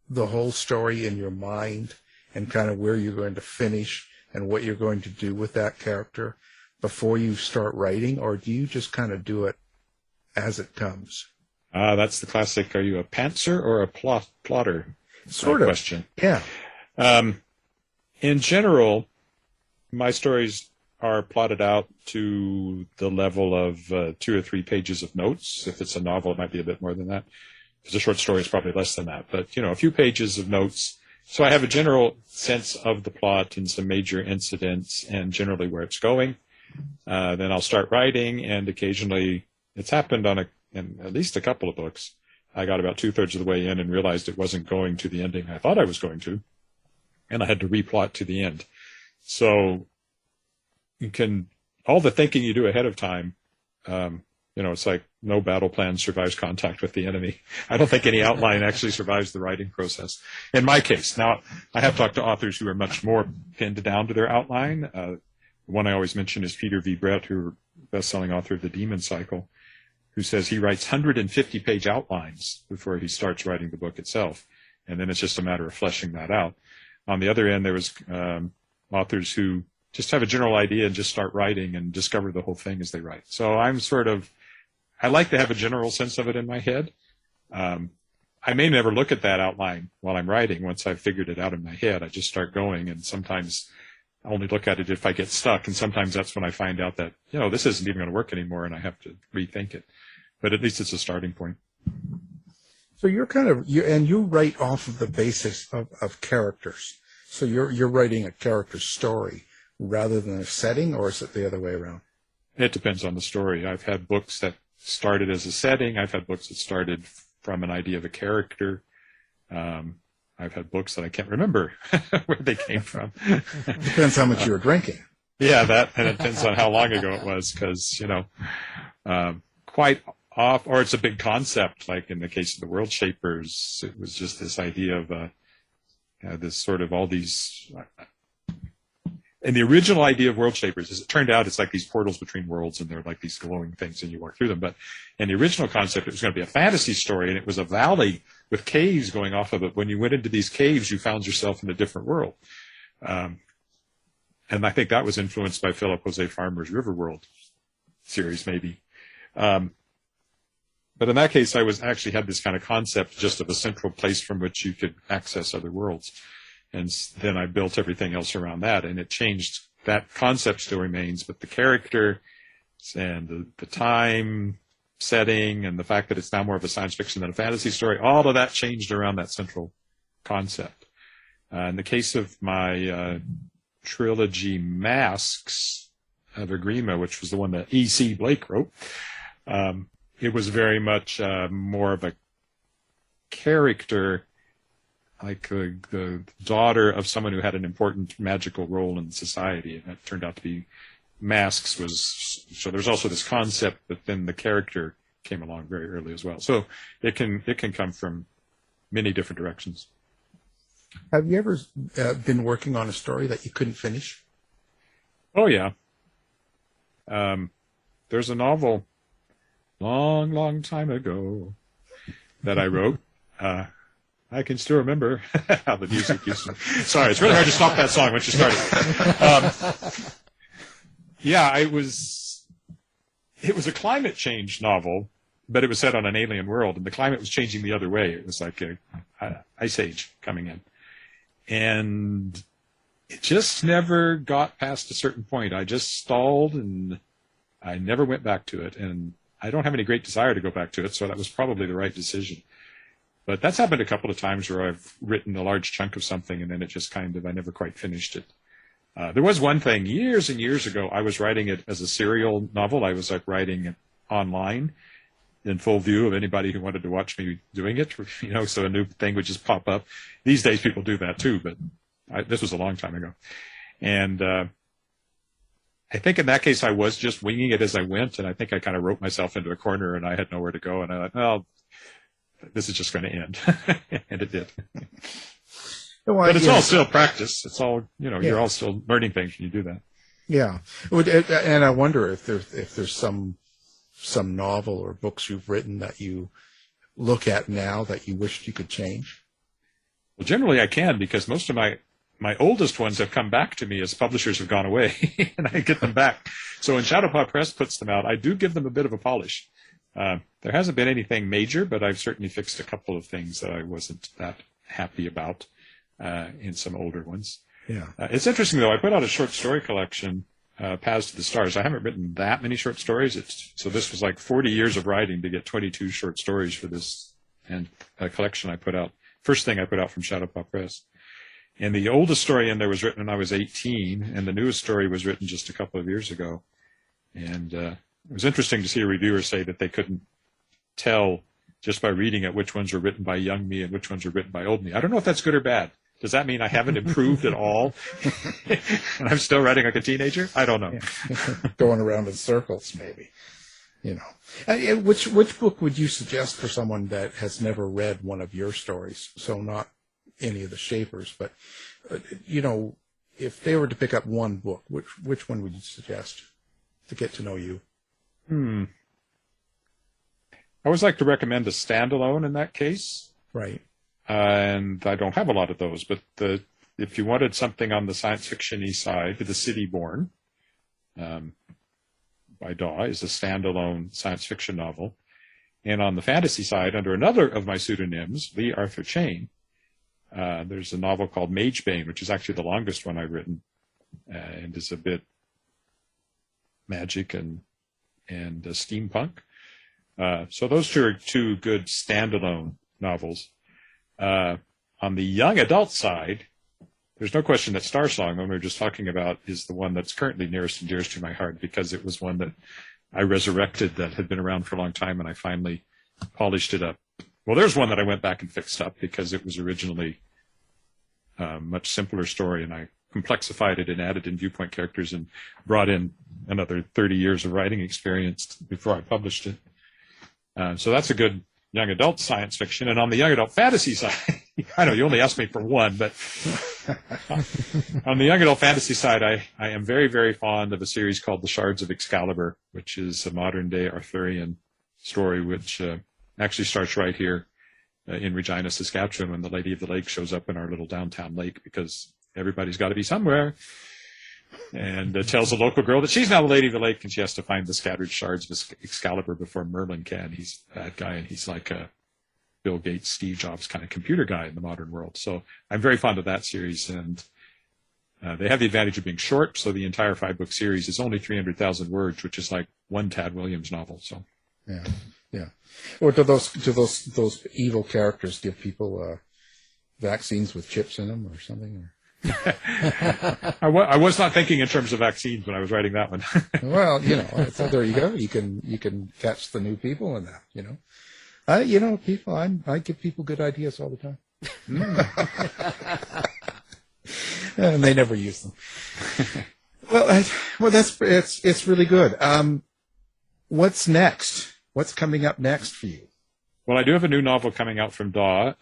the whole story in your mind, and kind of where you're going to finish and what you're going to do with that character before you start writing, or do you just kind of do it as it comes? That's the classic, are you a pantser or a plotter sort of question. Yeah. In general, my stories are plotted out to the level of 2 or 3 pages of notes. If it's a novel, it might be a bit more than that. If it's a short story, it's probably less than that. But, a few pages of notes. So I have a general sense of the plot and some major incidents and generally where it's going. Then I'll start writing, and occasionally it's happened in at least a couple of books. I got about 2/3 of the way in and realized it wasn't going to the ending I thought I was going to, and I had to replot to the end. So all the thinking you do ahead of time, it's like no battle plan survives contact with the enemy. I don't think any outline actually survives the writing process. In my case, now I have talked to authors who are much more pinned down to their outline. The one I always mention is Peter V. Brett, who is best-selling author of The Demon Cycle, who says he writes 150-page outlines before he starts writing the book itself, and then it's just a matter of fleshing that out. On the other end, there was authors who just have a general idea and just start writing and discover the whole thing as they write. So I like to have a general sense of it in my head. I may never look at that outline while I'm writing. Once I've figured it out in my head, I just start going, and sometimes I only look at it if I get stuck, and sometimes that's when I find out that, this isn't even going to work anymore, and I have to rethink it. But at least it's a starting point. So you write off of the basis of characters. So you're writing a character story rather than a setting, or is it the other way around? It depends on the story. I've had books that started as a setting. I've had books that started from an idea of a character. I've had books that I can't remember where they came from. Depends how much you were drinking. Yeah, and it depends on how long ago it was, because, quite off, or it's a big concept, like in the case of the Worldshapers, it was just this idea of this sort of all these... And the original idea of Worldshapers, as it turned out, it's like these portals between worlds, and they're like these glowing things, and you walk through them. But in the original concept, it was going to be a fantasy story, and it was a valley with caves going off of it. When you went into these caves, you found yourself in a different world. And I think that was influenced by Philip Jose Farmer's Riverworld series, maybe. But in that case, I actually had this kind of concept just of a central place from which you could access other worlds. And then I built everything else around that, and it changed. That concept still remains, but the character and the time setting and the fact that it's now more of a science fiction than a fantasy story, all of that changed around that central concept. In the case of my trilogy Masks of Agrima, which was the one that E.C. Blake wrote, it was very much more of a character, like the daughter of someone who had an important magical role in society, and that turned out to be Masks. So there's also this concept, but then the character came along very early as well. So it can come from many different directions. Have you ever been working on a story that you couldn't finish? Oh yeah. There's a novel long time ago that I wrote. I can still remember how the music used to. Sorry, it's really hard to stop that song once you start it. Yeah, it was a climate change novel, but it was set on an alien world, and the climate was changing the other way. It was like a ice age coming in. And it just never got past a certain point. I just stalled, and I never went back to it. And I don't have any great desire to go back to it, so that was probably the right decision. But that's happened a couple of times where I've written a large chunk of something, and then it just I never quite finished it. There was one thing years and years ago, I was writing it as a serial novel. I was like writing it online in full view of anybody who wanted to watch me doing it, so a new thing would just pop up. These days people do that too, but this was a long time ago. And I think in that case I was just winging it as I went, and I think I kind of wrote myself into a corner and I had nowhere to go, and I thought, well, this is just going to end. And it did. But it's all still practice. It's all, you're all still learning things when you do that. Yeah. And I wonder if there's some novel or books you've written that you look at now that you wished you could change. Well, generally I can, because most of my oldest ones have come back to me as publishers have gone away, and I get them back. So when Shadowpaw Press puts them out, I do give them a bit of a polish. There hasn't been anything major, but I've certainly fixed a couple of things that I wasn't that happy about in some older ones. Yeah. It's interesting, though. I put out a short story collection, Paths to the Stars. I haven't written that many short stories. So this was like 40 years of writing to get 22 short stories for this and collection I put out. First thing I put out from Shadowpaw Press. And the oldest story in there was written when I was 18, and the newest story was written just a couple of years ago. And it was interesting to see a reviewer say that they couldn't tell just by reading it which ones were written by young me and which ones were written by old me. I don't know if that's good or bad. Does that mean I haven't improved at all? And I'm still writing like a teenager? I don't know. Yeah. Going around in circles, maybe. Which book would you suggest for someone that has never read one of your stories? So not any of the Shapers, but if they were to pick up one book, which one would you suggest to get to know you? I always like to recommend a standalone in that case. Right. And I don't have a lot of those, but if you wanted something on the science fiction-y side, The City Born by Daw is a standalone science fiction novel. And on the fantasy side, under another of my pseudonyms, Lee Arthur Chane, there's a novel called Magebane, which is actually the longest one I've written, and is a bit magic and steampunk. So those two are two good standalone novels. On the young adult side, there's no question that Star Song, when we were just talking about, is the one that's currently nearest and dearest to my heart, because it was one that I resurrected that had been around for a long time, and I finally polished it up. Well, there's one that I went back and fixed up because it was originally a much simpler story, and I complexified it and added in viewpoint characters and brought in another 30 years of writing experience before I published it. So that's a good young adult science fiction. And on the young adult fantasy side, I know you only asked me for one, but on the young adult fantasy side, I am very, very fond of a series called The Shards of Excalibur, which is a modern day Arthurian story, which actually starts right here in Regina, Saskatchewan, when the Lady of the Lake shows up in our little downtown lake, because everybody's got to be somewhere. and tells a local girl that she's now the Lady of the Lake, and she has to find the scattered shards of Excalibur before Merlin can. He's that guy, and he's like a Bill Gates, Steve Jobs kind of computer guy in the modern world. So I'm very fond of that series, and they have the advantage of being short, so the entire 5-book series is only 300,000 words, which is like one Tad Williams novel. So yeah. Or do those evil characters give people vaccines with chips in them or something? I was not thinking in terms of vaccines when I was writing that one. Well, so there you go. You can catch the new people in that. People. I give people good ideas all the time. And they never use them. Well, it's really good. What's next? What's coming up next for you? Well, I do have a new novel coming out from Daw.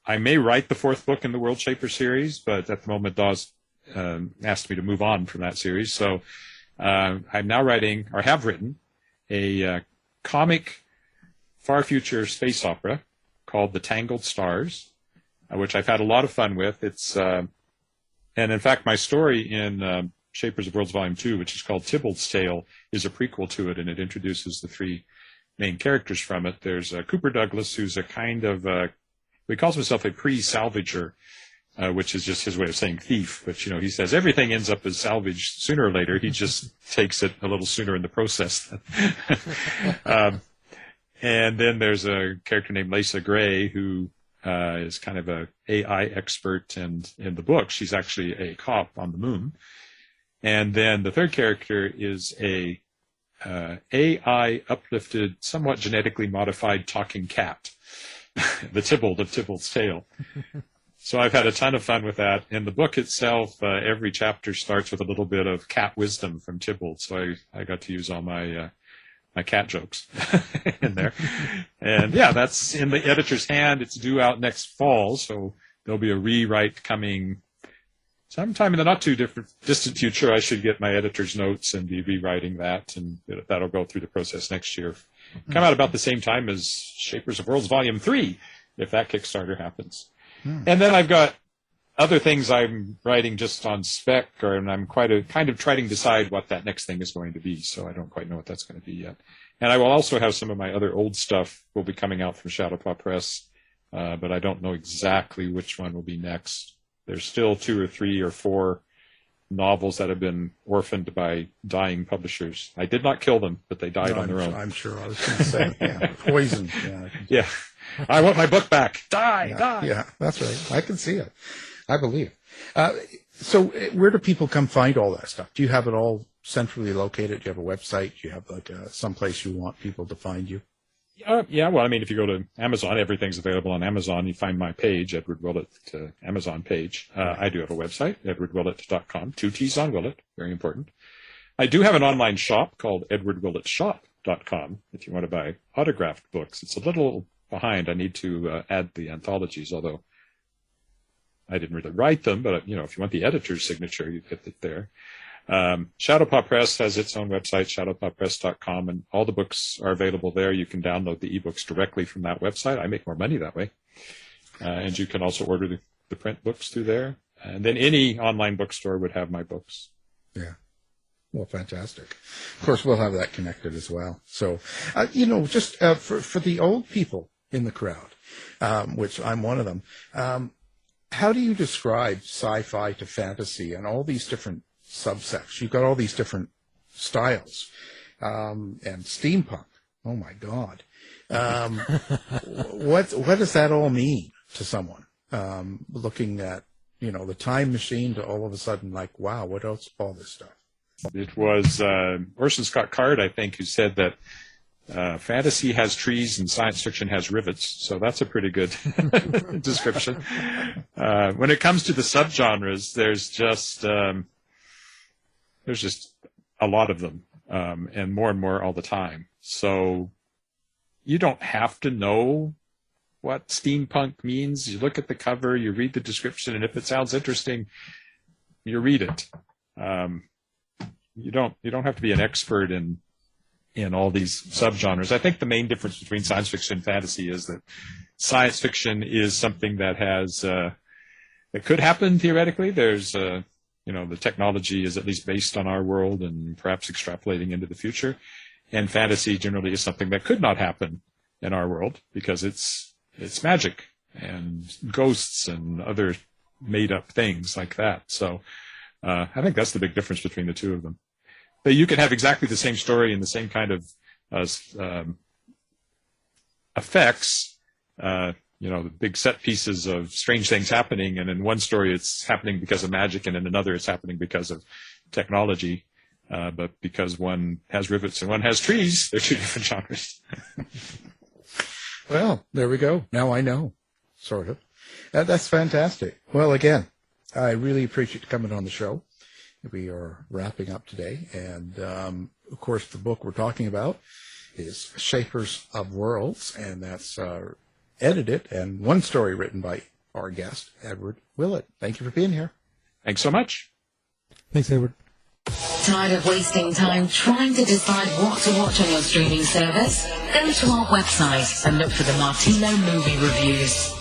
I may write the 4th book in the Worldshapers series, but at the moment Daw's asked me to move on from that series. So I'm now writing, or have written, a comic far future space opera called The Tangled Stars, which I've had a lot of fun with. It's and in fact, my story in Shapers of Worlds Volume 2, which is called Tybalt's Tale, is a prequel to it, and it introduces the 3 main characters from it. There's Cooper Douglas, who's a kind of he calls himself a pre-salvager, which is just his way of saying thief. But, he says everything ends up as salvaged sooner or later. He just takes it a little sooner in the process. And then there's a character named Lisa Gray, who is kind of a AI expert. And in the book, she's actually a cop on the moon. And then the third character is a AI uplifted, somewhat genetically modified talking cat. The Tybalt of Tybalt's Tale. So I've had a ton of fun with that. In the book itself, every chapter starts with a little bit of cat wisdom from Tybalt. So I got to use all my cat jokes in there. And yeah, that's in the editor's hand. It's due out next fall. So there'll be a rewrite coming sometime in the not too distant future. I should get my editor's notes and be rewriting that. And that'll go through the process next year. Come out about the same time as Shapers of Worlds Volume 3, if that Kickstarter happens. And then I've got other things I'm writing just on spec, and I'm kind of trying to decide what that next thing is going to be, so I don't quite know what that's going to be yet. And I will also have some of my other old stuff will be coming out from Shadowpaw Press, but I don't know exactly which one will be next. There's still 2 or 3 or 4 novels that have been orphaned by dying publishers. I did not kill them, but they died on their own. I'm sure. I was going to say, poisoned. Yeah. I want my book back. Die. Yeah, that's right. I can see it. I believe. So where do people come find all that stuff? Do you have it all centrally located? Do you have a website? Do you have someplace you want people to find you? Yeah, well, if you go to Amazon, everything's available on Amazon. You find my page, Edward Willett, Amazon page. I do have a website, edwardwillett.com, 2 T's on Willett, very important. I do have an online shop called edwardwillettshop.com if you want to buy autographed books. It's a little behind. I need to add the anthologies, although I didn't really write them, but, if you want the editor's signature, you get it there. Shadowpaw Press has its own website, shadowpawpress.com, and all the books are available there. You can download the ebooks directly from that website. I make more money that way. And you can also order the print books through there. And then any online bookstore would have my books. Yeah. Well, fantastic. Of course, we'll have that connected as well. So, just for the old people in the crowd, which I'm one of them, how do you describe sci-fi to fantasy and all these different subsects? You've got all these different styles, and steampunk. Oh my God. What does that all mean to someone, looking at, the time machine to all of a sudden like, wow, what else, all this stuff? It was Orson Scott Card, I think, who said that fantasy has trees and science fiction has rivets. So that's a pretty good description. When it comes to the subgenres, there's just a lot of them, and more all the time. So you don't have to know what steampunk means. You look at the cover, you read the description, and if it sounds interesting, you read it. You don't have to be an expert in all these subgenres. I think the main difference between science fiction and fantasy is that science fiction is something that has that could happen theoretically. There's the technology is at least based on our world and perhaps extrapolating into the future. And fantasy generally is something that could not happen in our world because it's magic and ghosts and other made up things like that. So I think that's the big difference between the two of them. But you can have exactly the same story and the same kind of effects, the big set pieces of strange things happening. And in one story, it's happening because of magic, and in another, it's happening because of technology. But because one has rivets and one has trees, they're two different genres. Well, there we go. Now I know, sort of. That's fantastic. Well, again, I really appreciate you coming on the show. We are wrapping up today. And, of course, the book we're talking about is Shapers of Worlds, and that's edited and one story written by our guest, Edward Willett. Thank you for being here. Thanks so much. Thanks, Edward. Tired of wasting time trying to decide what to watch on your streaming service? Go to our website and look for the Martino movie reviews.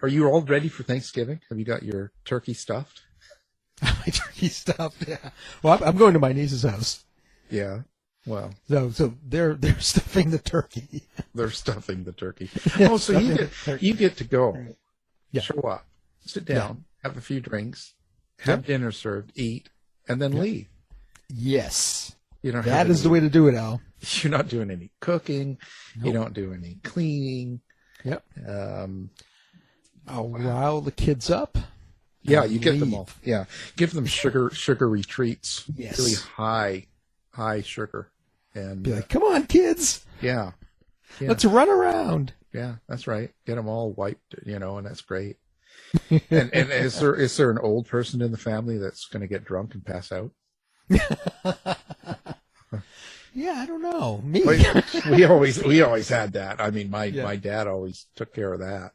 Are you all ready for Thanksgiving? Have you got your turkey stuffed? My turkey stuffed, yeah. Well, I'm going to my niece's house. Yeah. Well. So they're stuffing the turkey. They're stuffing the turkey. Oh, so you get to go. Yeah. Show up, sit down, have a few drinks, have dinner served, eat, and then leave. Yes. That is the way to do it, Al. You're not doing any cooking. Nope. You don't do any cleaning. Yep. I'll rile the kids up. Yeah, you get them all. Yeah. Give them sugary treats. Yes. Really high sugar. And be like, come on, kids. Yeah. Let's run around. Yeah, that's right. Get them all wiped, and that's great. and is there an old person in the family that's going to get drunk and pass out? Yeah, I don't know. Me. We always had that. I mean, my dad always took care of that.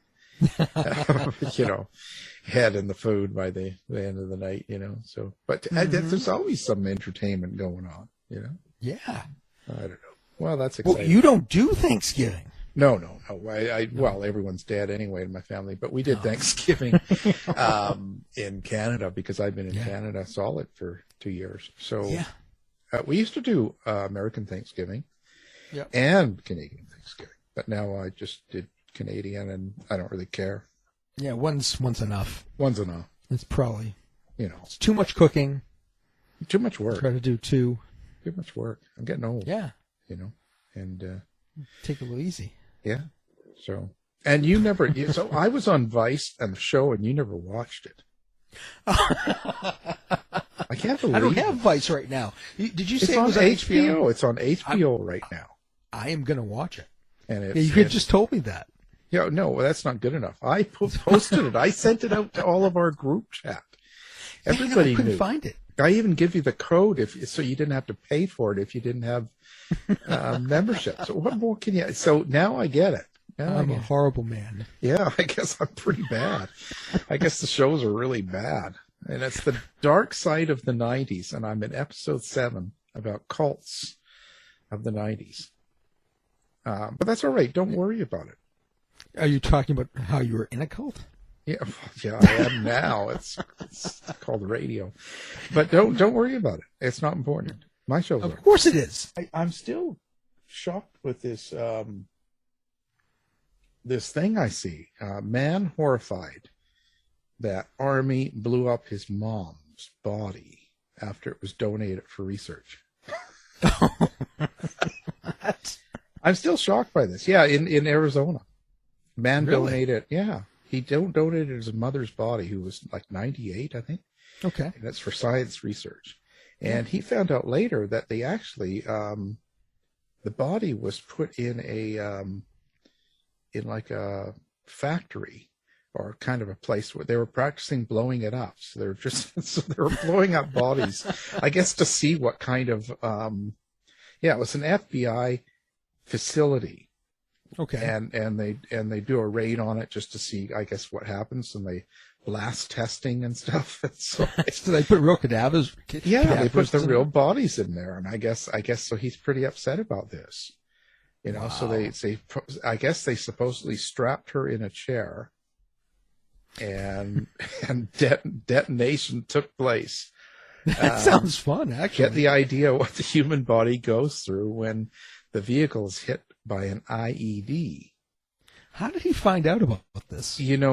Head in the food by the end of the night, So, but there's always some entertainment going on, Yeah. I don't know. Well, that's exciting. Well, you don't do Thanksgiving. No. Well, everyone's dead anyway in my family, but we did Thanksgiving in Canada because I've been in Canada solid for 2 years. So we used to do American Thanksgiving and Canadian Thanksgiving, but now I just did Canadian, and I don't really care. Yeah, one's enough. One's enough. It's probably it's too much cooking, too much work. Try to do two. Too much work. I'm getting old. Yeah. And take it a little easy. Yeah. So, and you never. So I was on Vice and the show, and you never watched it. I can't believe. I don't have Vice right now. Did you say it was on HBO? It's on HBO right now. I am going to watch it. And you could just told me that. Yeah, no, that's not good enough. I posted it. I sent it out to all of our group chat. Everybody I couldn't knew. find it. I even give you the code so you didn't have to pay for it if you didn't have membership. So what more can you? So now I get it. I'm a horrible man. Yeah, I guess I'm pretty bad. I guess the shows are really bad, and it's the dark side of the '90s. And I'm in episode 7 about cults of the '90s. But that's all right. Don't worry about it. Are you talking about how you were in a cult? Yeah, I am now. It's called radio, but don't worry about it. It's not important. My show's Of course it is. I'm still shocked with this this thing I see. Man horrified that Army blew up his mom's body after it was donated for research. I'm still shocked by this. Yeah, in Arizona, man donated. Yeah. He donated his mother's body, who was like 98, I think. Okay. And that's for science research. And he found out later that they actually, the body was put in like a factory or kind of a place where they were practicing blowing it up. So they were blowing up bodies, I guess, to see what kind of, it was an FBI facility. Okay. And they do a raid on it just to see, I guess, what happens, and they blast testing and stuff. So they put real cadavers. Yeah, they put the real bodies in there, and I guess so. He's pretty upset about this, Wow. So I guess they supposedly strapped her in a chair, and detonation took place That sounds fun, actually. Get the idea what the human body goes through when the vehicle is hit by an IED. How did he find out about this? It's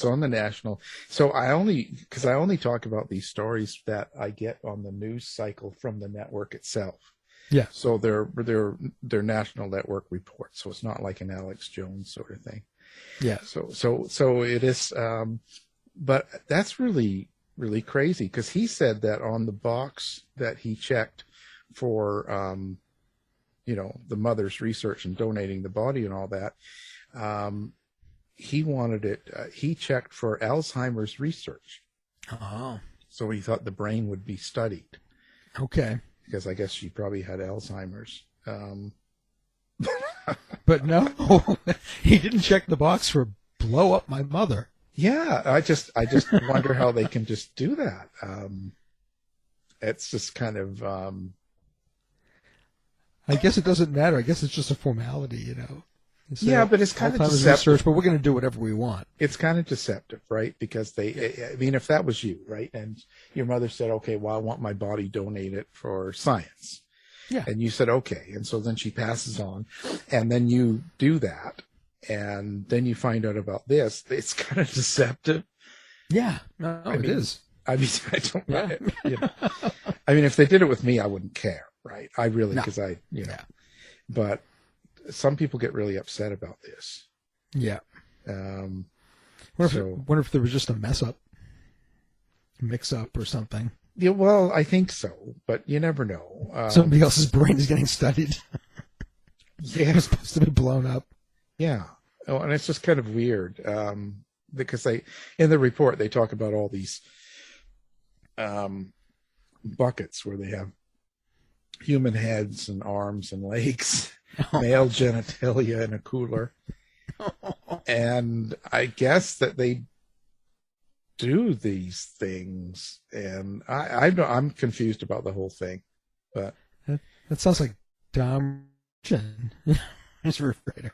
on the national. So I only talk about these stories that I get on the news cycle from the network itself. Yeah. So they're national network reports. So it's not like an Alex Jones sort of thing. Yeah. So it is. But that's really, really crazy, because he said that on the box that he checked for, the mother's research and donating the body and all that, he wanted it. He checked for Alzheimer's research. Oh. So he thought the brain would be studied. Okay. Because I guess she probably had Alzheimer's. But no, he didn't check the box for blow up my mother. Yeah, I just wonder how they can just do that. It's just kind of. I guess it doesn't matter. I guess it's just a formality, Yeah, but it's kind of deceptive. Research, but we're going to do whatever we want. It's kind of deceptive, right? Because if that was you, right, and your mother said, okay, well, I want my body donated for science. Yeah. And you said, okay. And so then she passes on, and then you do that, and then you find out about this. It's kind of deceptive. Yeah. No, it is. I mean, I don't know. I mean, if they did it with me, I wouldn't care, right? I really, because but some people get really upset about this. Yeah. Wonder if there was just a mix up or something. Yeah, well, I think so, but you never know. Somebody else's brain is getting studied. Yeah, it's supposed to be blown up. Yeah, and it's just kind of weird because in the report they talk about all these buckets where they have human heads and arms and legs, male genitalia in a cooler, and I guess that they do these things, and I'm confused about the whole thing. But that sounds like Dom his refrigerator.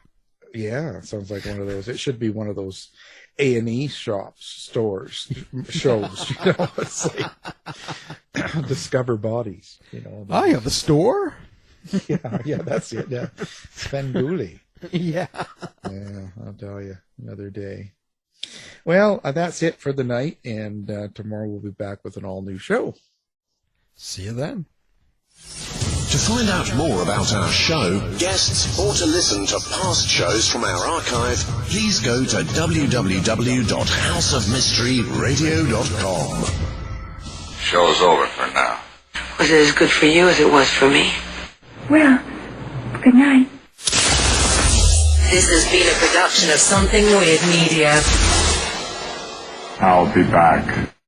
Yeah, it sounds like one of those. It should be one of those A&E shows. It's like Discover Bodies. I have a store. Yeah, that's it. Yeah, Svengoolie. Yeah, I'll tell you another day. Well, that's it for the night, and tomorrow we'll be back with an all-new show. See you then. To find out more about our show, guests, or to listen to past shows from our archive, please go to www.houseofmysteryradio.com. Show's over for now. Was it as good for you as it was for me? Well, good night. This has been a production of Something Weird Media. I'll be back.